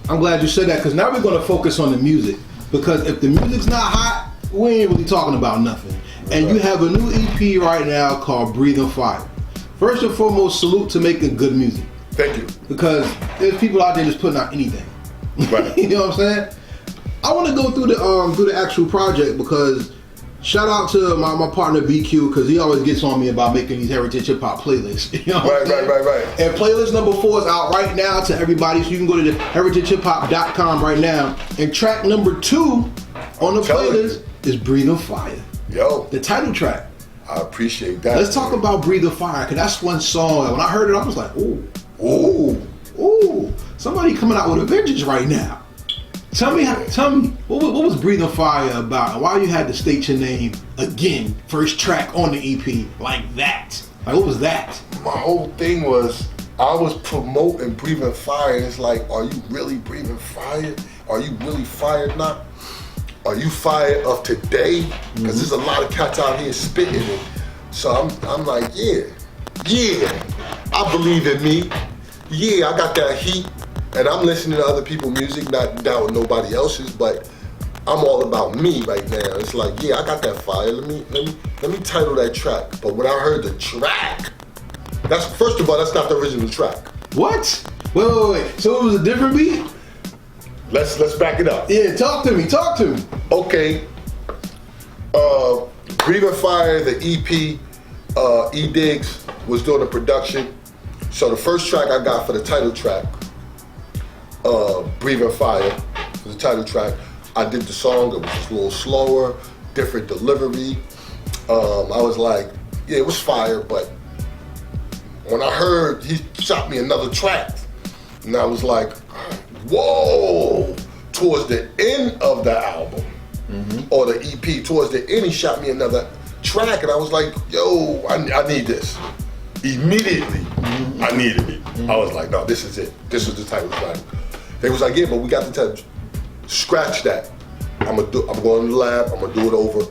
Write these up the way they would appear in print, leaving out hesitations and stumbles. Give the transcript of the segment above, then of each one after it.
I'm glad you said that, because now we're going to focus on the music. Because if the music's not hot, we ain't really talking about nothing. And you have a new EP right now called Breathin Fire. First and foremost, salute to making good music. Thank you. Because there's people out there just putting out anything. Right. You know what I'm saying? I want to go through the actual project, because shout out to my partner BQ, because he always gets on me about making these heritage hip hop playlists. You know Right. And playlist number 4 is out right now to everybody, so you can go to the heritagehiphop.com right now. And track number 2 on the playlist is Breathin Fire. Yo. The title track. I appreciate that. Let's talk about Breathin Fire, because that's one song. When I heard it, I was like, ooh, somebody coming out with a vengeance right now. Tell me, what was Breathin Fire about, and why you had to state your name again, first track on the EP, like that? Like, what was that? My whole thing was, I was promoting Breathin Fire, and it's like, are you really breathing fire? Are you really fired now? Are you fired of today? Because there's a lot of cats out here spitting it. So I'm like, yeah, I believe in me. Yeah, I got that heat. And I'm listening to other people's music, not down nobody else's, but I'm all about me right now. It's like, yeah, I got that fire. Let me title that track. But when I heard the track, first of all, that's not the original track. What? Wait. So it was a different beat? Let's back it up. Yeah, talk to me. Okay. Breathin Fire, the EP, E Diggs was doing the production. So the first track I got for the title track, Breathin Fire, was the title track. I did the song, it was just a little slower, different delivery. I was like, yeah, it was fire, but when I heard he shot me another track, and I was like, whoa, towards the end of the album, or the EP, towards the end, he shot me another track, and I was like, yo, I need this. Immediately, I needed it. I was like, no, this is it. This is the title track. They was like, yeah, but we got the title. Scratch that. I'm going to the lab, I'm gonna do it over.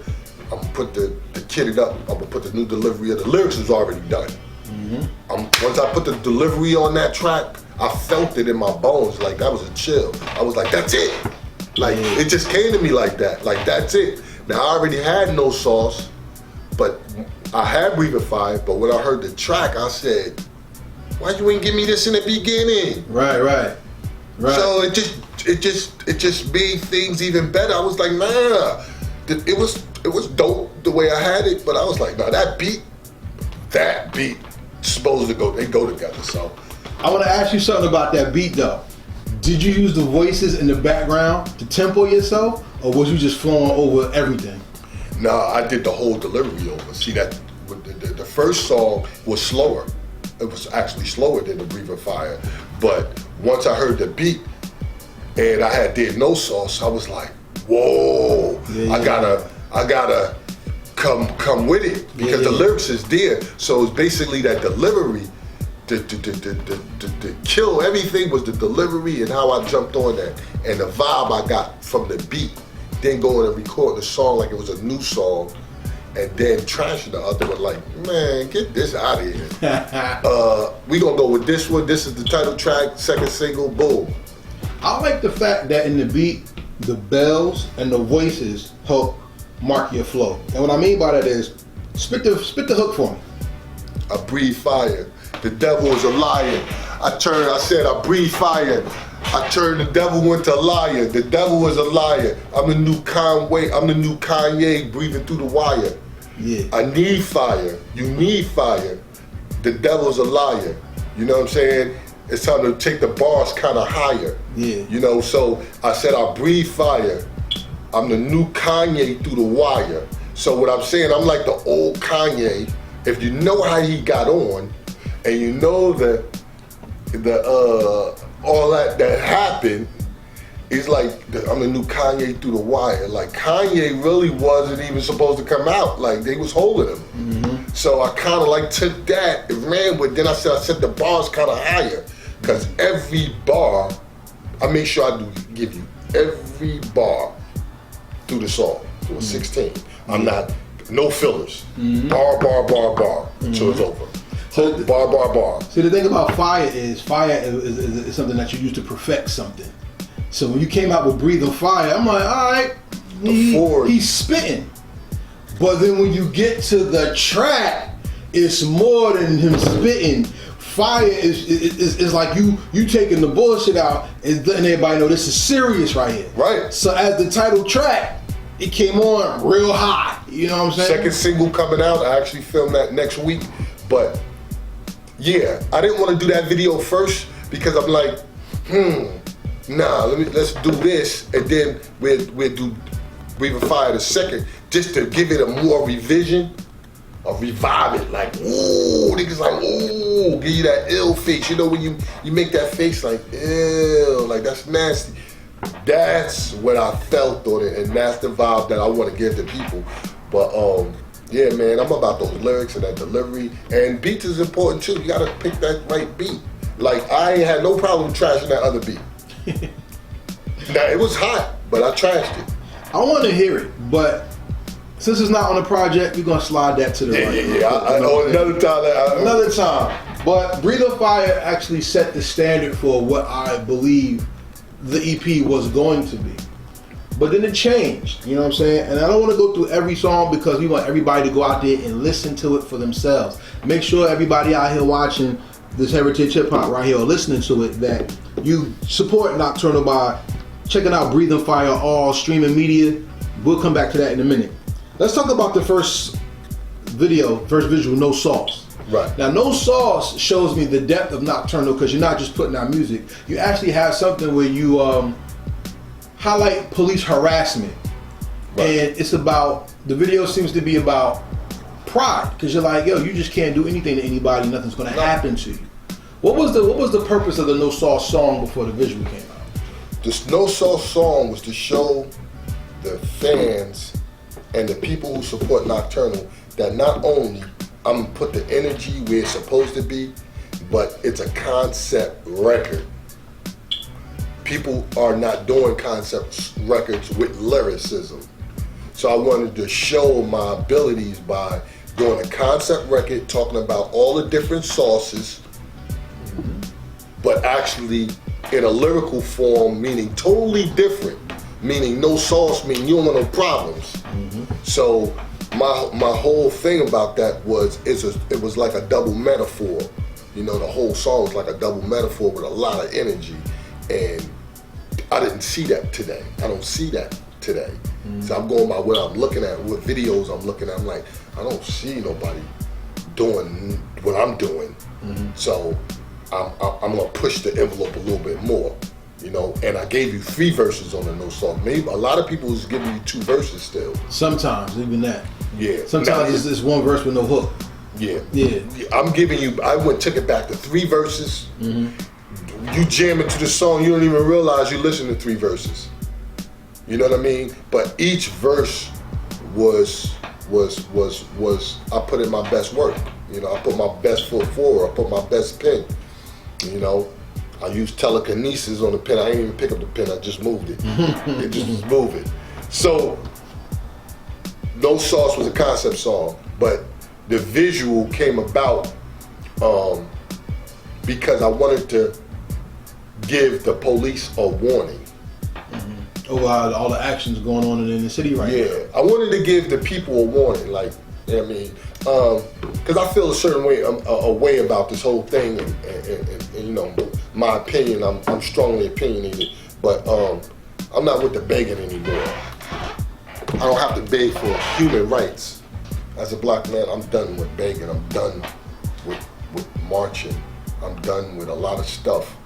I'm gonna put the kit it up, I'm gonna put the new delivery. The lyrics is already done. Once I put the delivery on that track, I felt it in my bones, like that was a chill. I was like, that's it. Like, it just came to me like that, like that's it. Now I already had No Sauce, but I had Breathin Fire, but when I heard the track, I said, why you ain't give me this in the beginning? Right. So it just made things even better. I was like, nah, it was dope the way I had it, but I was like, nah, that beat supposed to go, they go together. So I want to ask you something about that beat though. Did you use the voices in the background to tempo yourself, or was you just flowing over everything? No, I did the whole delivery over. See, that the first song was slower. It was actually slower than the Breathin Fire. But once I heard the beat and I did No Sauce, I was like, whoa, yeah. I gotta come with it, because the lyrics is there. So it's basically that delivery. The kill everything was the delivery and how I jumped on that and the vibe I got from the beat. Then going and recording the song like it was a new song, and then trashing the other one like, man, get this out of here. We gonna go with this one. This is the title track, second single, boom. I like the fact that in the beat, the bells and the voices help mark your flow. And what I mean by that is, spit the hook for me. I breathe fire. The devil is a liar. I said I breathe fire. I turned the devil into a liar. The devil is a liar. I'm the new Kanye breathing through the wire. Yeah. I need fire. You need fire. The devil's a liar. You know what I'm saying? It's time to take the bars kind of higher. Yeah. You know, so I said I breathe fire. I'm the new Kanye through the wire. So what I'm saying, I'm like the old Kanye. If you know how he got on, and you know that all that happened, it's like I'm the new Kanye through the wire. Like Kanye really wasn't even supposed to come out. Like they was holding him. So I kind of like took that and ran with. Then I set the bars kind of higher, because every bar, I make sure I do give you every bar through the song, through a 16. I'm not, no fillers. Bar, till it's over. So, bar. See, the thing about fire is something that you use to perfect something. So when you came out with Breathin Fire, I'm like, all right, he's spitting. But then when you get to the track, it's more than him spitting. Fire is like you taking the bullshit out and letting everybody know this is serious right here. Right. So as the title track, it came on real high. You know what I'm saying? Second single coming out. I actually filmed that next week. But yeah, I didn't want to do that video first because I'm like, let's do this and then we'll do Breathin Fire the second, just to give it a more revision. Or revive it, like, ooh, niggas like, ooh, give you that ill face. You know when you make that face like, ew, like that's nasty. That's what I felt on it, and that's the vibe that I want to give to people. But yeah, man, I'm about those lyrics and that delivery. And beats is important too. You gotta pick that right beat. Like I ain't had no problem trashing that other beat. Now it was hot, but I trashed it. I want to hear it, but since it's not on the project, we're gonna slide that to the right. Yeah. I know another time. Another time. But Breathin Fire actually set the standard for what I believe the EP was going to be. But then it changed, you know what I'm saying? And I don't want to go through every song because we want everybody to go out there and listen to it for themselves. Make sure everybody out here watching this Heritage Hip Hop right here or listening to it that you support Nocturnal by checking out Breathin Fire, all streaming media. We'll come back to that in a minute. Let's talk about the first visual, No Sauce. Right. Now, No Sauce shows me the depth of Nocturnal because you're not just putting out music. You actually have something where you highlight police harassment. Right. And it's about, the video seems to be about pride because you're like, yo, you just can't do anything to anybody, nothing's going to happen to you. What was the purpose of the No Sauce song before the visual came out? This No Sauce song was to show the fans and the people who support Nocturnal that not only I'm gonna put the energy where it's supposed to be, but it's a concept record. People are not doing concept records with lyricism. So I wanted to show my abilities by doing a concept record talking about all the different sauces, but actually in a lyrical form, meaning totally different. Meaning no sauce, meaning you don't want no problems. So my whole thing about that was it was like a double metaphor. You know, the whole song was like a double metaphor with a lot of energy, and I didn't see that today. I don't see that today. So I'm going by what I'm looking at, what videos I'm looking at. I'm like, I don't see nobody doing what I'm doing. So I'm gonna push the envelope a little bit more. You know, and I gave you 3 verses on the No Sauce. Maybe a lot of people is giving you 2 verses still. Sometimes, even that. Yeah. Sometimes it's 1 verse with no hook. Yeah. Yeah. I'm giving you, took it back to 3 verses. You jam into the song, you don't even realize you listen to 3 verses. You know what I mean? But each verse was I put in my best work. You know, I put my best foot forward, I put my best pen. You know, I used telekinesis on the pen. I didn't even pick up the pen, I just moved it. It just was moving. So, No Sauce was a concept song, but the visual came about because I wanted to give the police a warning. Over all the actions going on in the city right now. Yeah, I wanted to give the people a warning, like, you know what I mean? Because I feel a certain way, a way about this whole thing, and you know, my opinion, I'm strongly opinionated, but I'm not with the begging anymore. I don't have to beg for human rights. As a black man, I'm done with begging. I'm done with marching. I'm done with a lot of stuff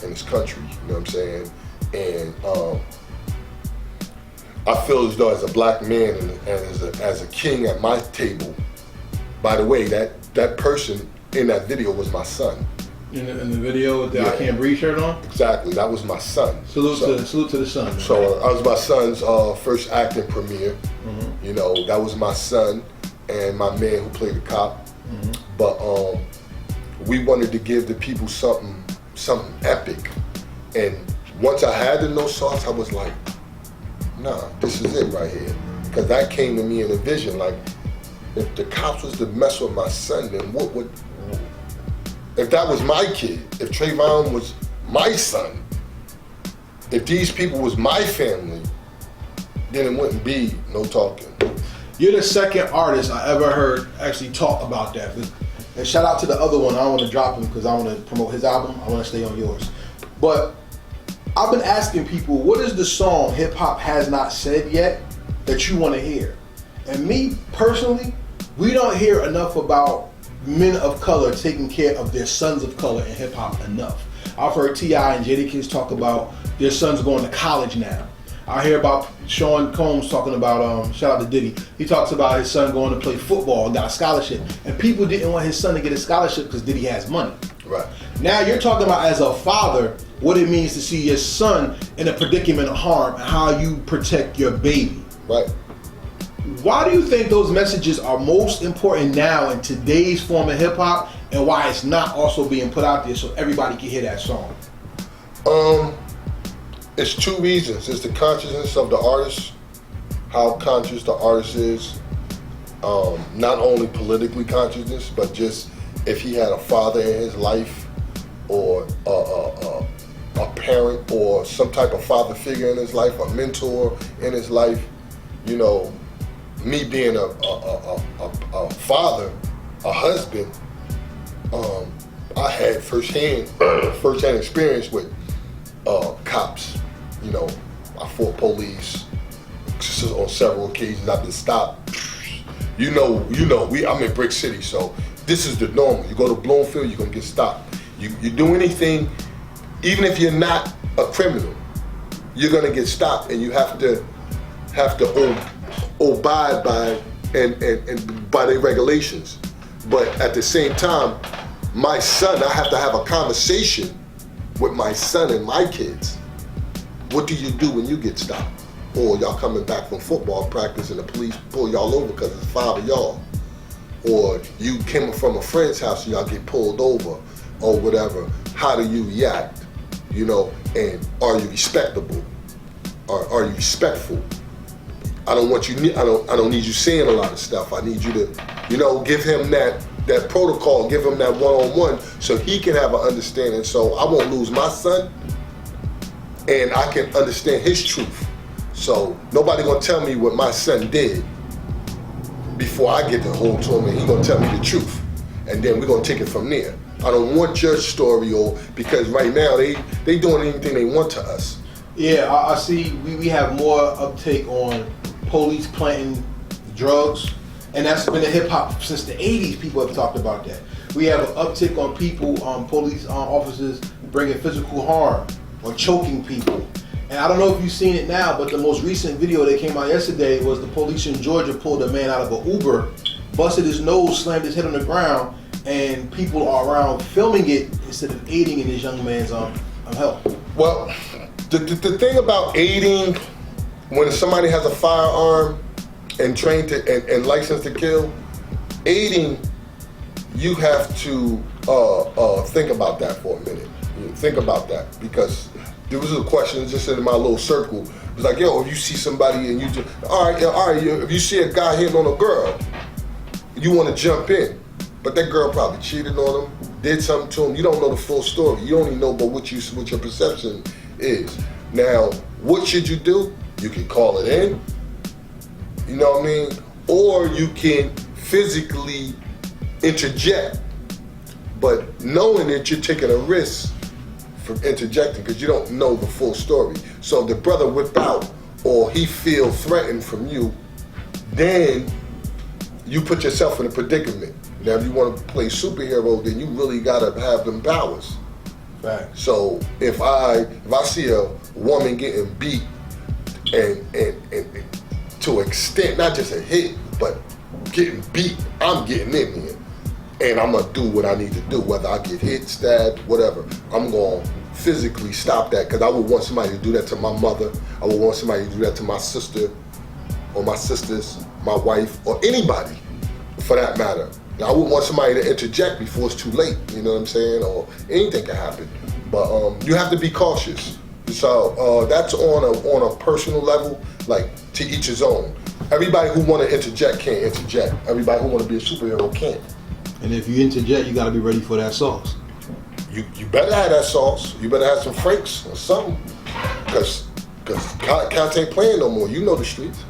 in this country, you know what I'm saying? And I feel as though as a black man and as a king at my table, by the way, that person in that video was my son. In the video with the I Can't Breathe shirt on? Exactly, that was my son. Salute to the son. Man. So I was my son's first acting premiere. You know, that was my son and my man who played the cop. But we wanted to give the people something epic. And once I had the No Sauce, I was like, nah, this is it right here. Because that came to me in a vision, like, if the cops was to mess with my son, then what would, if that was my kid, if Trayvon was my son, if these people was my family, then it wouldn't be no talking. You're the second artist I ever heard actually talk about that. And shout out to the other one. I don't want to drop him because I want to promote his album. I want to stay on yours. But I've been asking people, what is the song hip hop has not said yet that you want to hear? And me personally, we don't hear enough about men of color taking care of their sons of color in hip hop enough. I've heard T.I. and Jadakiss talk about their sons going to college now. I hear about Sean Combs talking about, shout out to Diddy, he talks about his son going to play football and got a scholarship. And people didn't want his son to get a scholarship because Diddy has money. Right. Now you're talking about, as a father, what it means to see your son in a predicament of harm and how you protect your baby. Right. Why do you think those messages are most important now in today's form of hip hop, and why it's not also being put out there so everybody can hear that song? It's two reasons. It's the consciousness of the artist, how conscious the artist is. Not only politically consciousness, but just if he had a father in his life, or a parent, or some type of father figure in his life, a mentor in his life. You know, me being a father, a husband, I had firsthand experience with cops. You know, I fought police on several occasions. I've been stopped. You know, I'm in Brick City, so this is the normal. You go to Bloomfield, you're gonna get stopped. You do anything, even if you're not a criminal, you're gonna get stopped, and you have to abide by and by their regulations. But at the same time, my son, I have to have a conversation with my son and my kids. What do you do when you get stopped? Or y'all coming back from football practice and the police pull y'all over because it's 5 of y'all. Or you came from a friend's house and y'all get pulled over or whatever. How do you react? You know, and are you respectable? Are you respectful? I don't need you saying a lot of stuff. I need you to, you know, give him that protocol, give him that one-on-one so he can have an understanding, so I won't lose my son and I can understand his truth. So nobody gonna tell me what my son did before I get to hold to him, and he gonna tell me the truth. And then we're gonna take it from there. I don't want your story, or because right now they doing anything they want to us. Yeah, I see we have more uptake on police planting drugs, and that's been in hip hop since the 80s. People have talked about that. We have an uptick on people, police officers bringing physical harm or choking people. And I don't know if you've seen it now, but the most recent video that came out yesterday was the police in Georgia pulled a man out of an Uber, busted his nose, slammed his head on the ground, and people are around filming it instead of aiding in this young man's health. Well, the thing about aiding, when somebody has a firearm and trained to and licensed to kill, aiding, you have to think about that for a minute. Think about that, because there was a question just in my little circle. It was like, yo, if you see somebody and you just, all right, if you see a guy hitting on a girl, you want to jump in. But that girl probably cheated on him, did something to him. You don't know the full story. You only know about what your perception is. Now, what should you do? You can call it in, you know what I mean? Or you can physically interject, but knowing that you're taking a risk from interjecting because you don't know the full story. So if the brother whip out or he feel threatened from you, then you put yourself in a predicament. Now if you want to play superhero, then you really gotta have them powers. Right. So if I see a woman getting beat and to an extent, not just a hit, but getting beat, I'm getting in there. And I'm gonna do what I need to do, whether I get hit, stabbed, whatever. I'm gonna physically stop that, because I would want somebody to do that to my mother. I would want somebody to do that to my sister, or my sisters, my wife, or anybody, for that matter. Now, I wouldn't want somebody to interject before it's too late, you know what I'm saying? Or anything can happen. But you have to be cautious. So that's on a personal level, like to each his own. Everybody who want to interject can't interject. Everybody who want to be a superhero can't. And if you interject, you got to be ready for that sauce. You better have that sauce. You better have some Franks or something. Cause cats ain't playing no more. You know the streets.